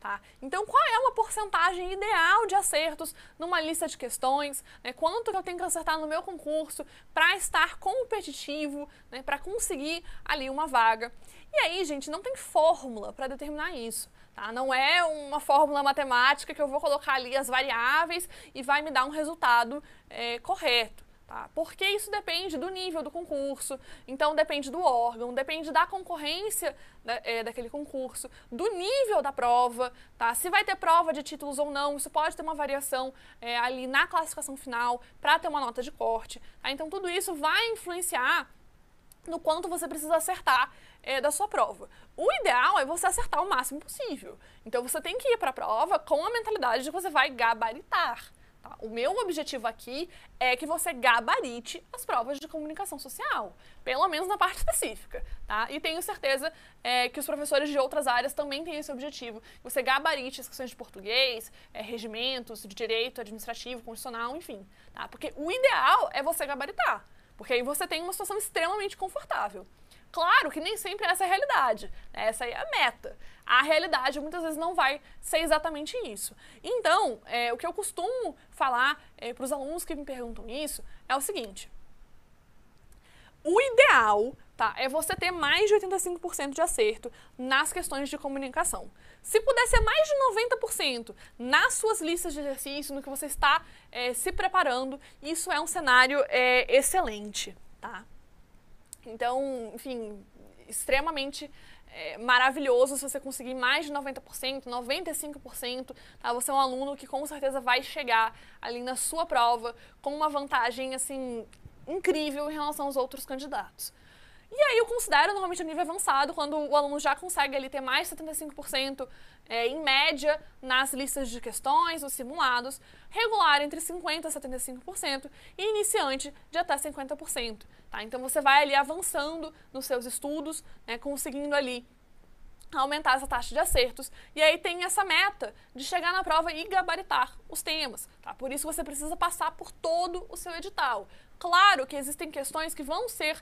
tá? Então, qual é uma porcentagem ideal de acertos numa lista de questões, né? Quanto que eu tenho que acertar no meu concurso para estar competitivo, né? Para conseguir ali uma vaga. E aí, gente, não tem fórmula para determinar isso. Tá? Não é uma fórmula matemática que eu vou colocar ali as variáveis e vai me dar um resultado correto. Tá? Porque isso depende do nível do concurso, então depende do órgão, depende da concorrência daquele concurso, do nível da prova, tá? Se vai ter prova de títulos ou não, isso pode ter uma variação ali na classificação final para ter uma nota de corte. Tá? Então tudo isso vai influenciar no quanto você precisa acertar da sua prova. O ideal é você acertar o máximo possível. Então você tem que ir para a prova com a mentalidade de que você vai gabaritar. Tá? O meu objetivo aqui é que você gabarite as provas de comunicação social, pelo menos na parte específica. Tá? E tenho certeza que os professores de outras áreas também têm esse objetivo. Você gabarite as questões de português, regimentos, de direito administrativo, constitucional, enfim. Tá? Porque o ideal é você gabaritar. Porque aí você tem uma situação extremamente confortável. Claro que nem sempre essa é a realidade, né? Essa aí é a meta. A realidade muitas vezes não vai ser exatamente isso. Então, o que eu costumo falar para os alunos que me perguntam isso é o seguinte: o ideal, tá, é você ter mais de 85% de acerto nas questões de comunicação. Se puder ser mais de 90% nas suas listas de exercício, no que você está se preparando, isso é um cenário excelente, tá? Então, enfim, extremamente maravilhoso se você conseguir mais de 90%, 95%, tá? Você é um aluno que com certeza vai chegar ali na sua prova com uma vantagem, assim, incrível em relação aos outros candidatos. E aí eu considero normalmente a nível avançado, quando o aluno já consegue ali ter mais de 75% em média nas listas de questões, os simulados, regular entre 50% a 75% e iniciante de até 50%. Tá? Então você vai ali avançando nos seus estudos, né, conseguindo ali aumentar essa taxa de acertos, e aí tem essa meta de chegar na prova e gabaritar os temas, tá? Por isso você precisa passar por todo o seu edital. Claro que existem questões que vão ser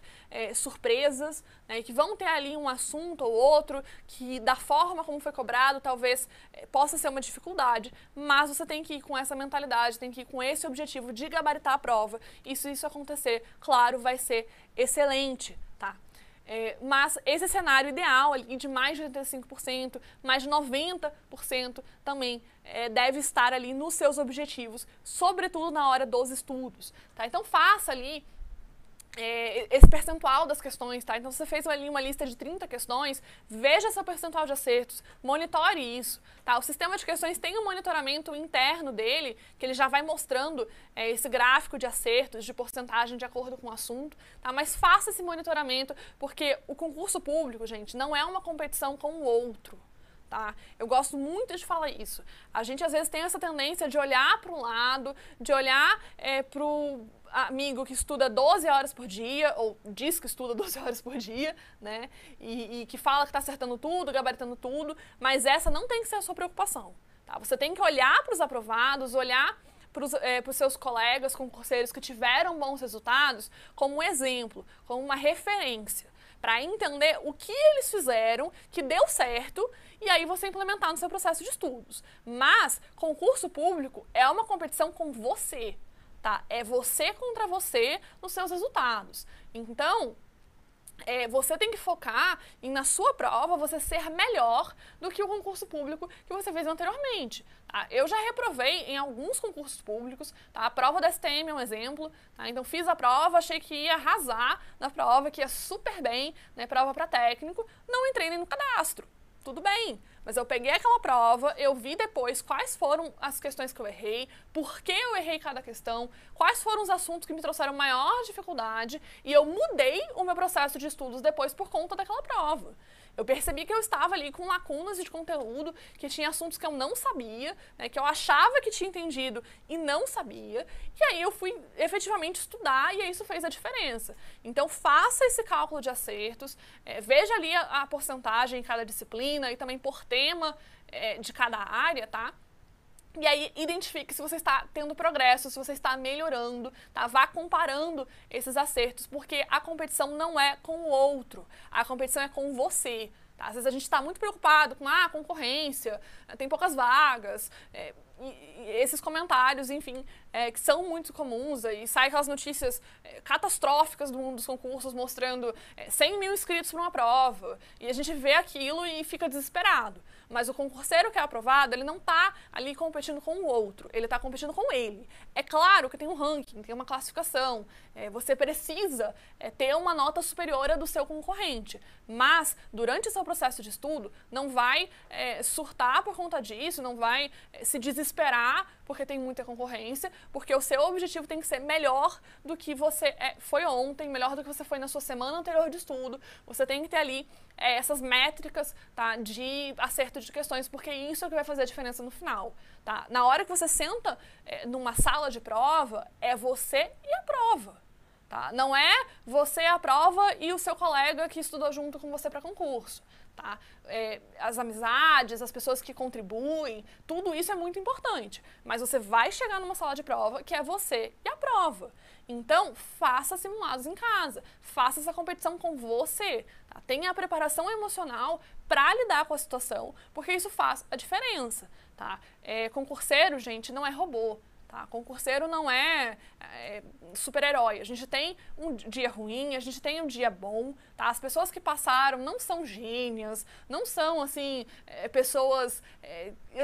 surpresas, né, que vão ter ali um assunto ou outro que da forma como foi cobrado talvez possa ser uma dificuldade, mas você tem que ir com essa mentalidade, tem que ir com esse objetivo de gabaritar a prova, e se isso acontecer, claro, vai ser excelente, tá? Mas esse cenário ideal ali de mais de 85%, mais de 90% também deve estar ali nos seus objetivos, sobretudo na hora dos estudos, tá? Então faça ali esse percentual das questões, tá? Então você fez ali uma lista de 30 questões, veja esse percentual de acertos, monitore isso, tá? O sistema de questões tem um monitoramento interno dele, que ele já vai mostrando esse gráfico de acertos, de porcentagem de acordo com o assunto, tá? Mas faça esse monitoramento, porque o concurso público, gente, não é uma competição com o outro. Tá? Eu gosto muito de falar isso. A gente às vezes tem essa tendência de olhar para um lado, de olhar para o amigo que estuda 12 horas por dia, ou diz que estuda 12 horas por dia, né? E que fala que está acertando tudo, gabaritando tudo, mas essa não tem que ser a sua preocupação. Tá? Você tem que olhar para os aprovados, olhar para os seus colegas concurseiros que tiveram bons resultados como um exemplo, como uma referência, para entender o que eles fizeram, que deu certo, e aí você implementar no seu processo de estudos. Mas concurso público é uma competição com você, tá? É você contra você nos seus resultados. Então, você tem que focar em, na sua prova, você ser melhor do que o concurso público que você fez anteriormente. Tá? Eu já reprovei em alguns concursos públicos, tá? A prova da STM é um exemplo, tá? Então fiz a prova, achei que ia arrasar na prova, que ia super bem, né? Prova para técnico, não entrei nem no cadastro. Tudo bem, mas eu peguei aquela prova, eu vi depois quais foram as questões que eu errei, por que eu errei cada questão, quais foram os assuntos que me trouxeram maior dificuldade, e eu mudei o meu processo de estudos depois por conta daquela prova. Eu percebi que eu estava ali com lacunas de conteúdo, que tinha assuntos que eu não sabia, né, que eu achava que tinha entendido e não sabia, e aí eu fui efetivamente estudar e isso fez a diferença. Então faça esse cálculo de acertos, veja ali a porcentagem em cada disciplina e também por tema de cada área, tá? E aí, identifique se você está tendo progresso, se você está melhorando, tá? Vá comparando esses acertos, porque a competição não é com o outro, a competição é com você, Tá? Às vezes a gente está muito preocupado com a concorrência, tem poucas vagas, e esses comentários, enfim, que são muito comuns, e saem aquelas notícias catastróficas do mundo dos concursos mostrando 100 mil inscritos para uma prova, e a gente vê aquilo e fica desesperado. Mas o concurseiro que é aprovado, ele não está ali competindo com o outro, ele está competindo com ele. É claro que tem um ranking, tem uma classificação, você precisa ter uma nota superior à do seu concorrente, mas durante o seu processo de estudo, não vai surtar por conta disso, não vai se desesperar porque tem muita concorrência, porque o seu objetivo tem que ser melhor do que você foi ontem, melhor do que você foi na sua semana anterior de estudo. Você tem que ter ali essas métricas, tá, de acerto de questões, porque isso é o que vai fazer a diferença no final. Tá? Na hora que você senta numa sala de prova, é você e a prova. Tá? Não é você a prova e o seu colega que estudou junto com você para concurso. Tá? As amizades, as pessoas que contribuem, tudo isso é muito importante. Mas você vai chegar numa sala de prova que é você e a prova. Então, faça simulados em casa, faça essa competição com você. Tá? Tenha a preparação emocional para lidar com a situação, porque isso faz a diferença. Tá? Concurseiro, gente, não é robô. Tá? Concurseiro não é super-herói. A gente tem um dia ruim, a gente tem um dia bom. Tá? As pessoas que passaram não são gênias, não são assim pessoas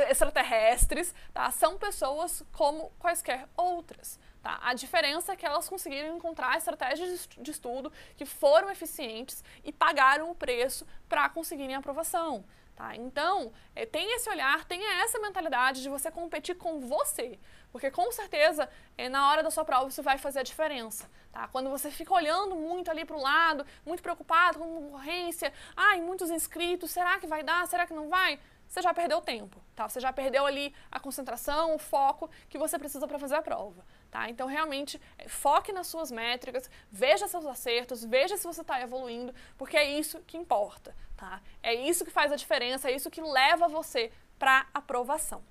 extraterrestres. Tá? São pessoas como quaisquer outras. Tá? A diferença é que elas conseguiram encontrar estratégias de estudo que foram eficientes e pagaram o preço para conseguirem a aprovação. Tá? Então, tenha esse olhar, tenha essa mentalidade de você competir com você, porque com certeza na hora da sua prova isso vai fazer a diferença. Tá? Quando você fica olhando muito ali para o lado, muito preocupado com a concorrência, muitos inscritos, será que vai dar, será que não vai? Você já perdeu tempo, tá? Você já perdeu ali a concentração, o foco que você precisa para fazer a prova. Tá? Então, realmente, foque nas suas métricas, veja seus acertos, veja se você está evoluindo, porque é isso que importa. Tá? É isso que faz a diferença, é isso que leva você para a aprovação.